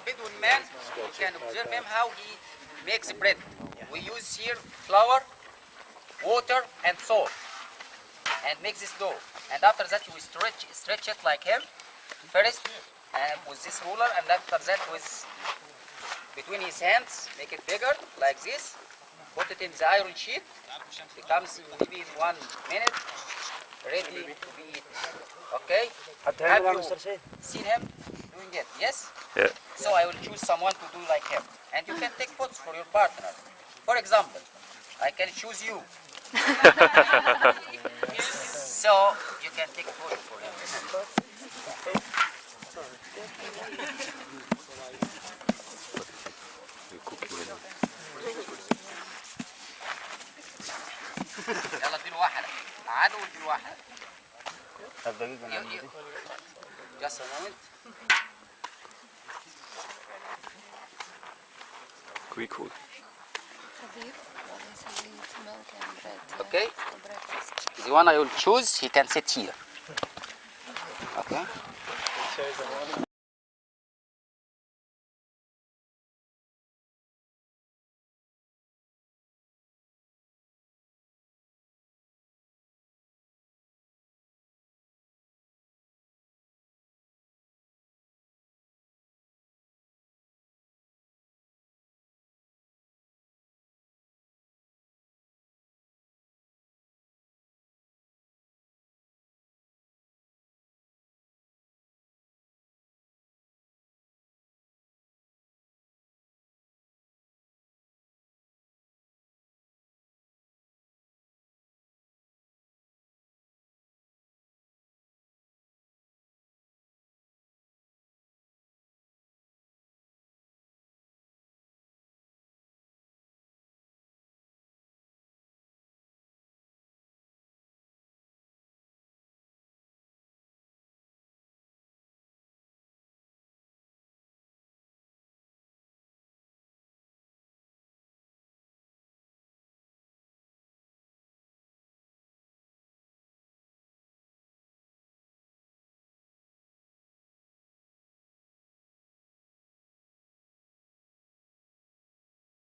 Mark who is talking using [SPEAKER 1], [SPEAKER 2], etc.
[SPEAKER 1] Bedouin man, you can observe him how he makes bread. We use here flour, water, and salt, and make this dough. And after that, we stretch it like him first, and with this ruler, and after that, with between his hands, make it bigger like this. Put it in the iron sheet. Becomes maybe in 1 minute ready to be eaten. Okay? Have you seen him doing it? Yes?
[SPEAKER 2] Yeah.
[SPEAKER 1] So I will choose someone to do like him. And you can take photos for your partner. For example, I can choose you. So you can take photo for him. يلا اديله واحدة. قعدوا واديله واحدة. Just a moment.
[SPEAKER 2] Cool.
[SPEAKER 1] Okay. The one I will choose, he can sit here. Okay.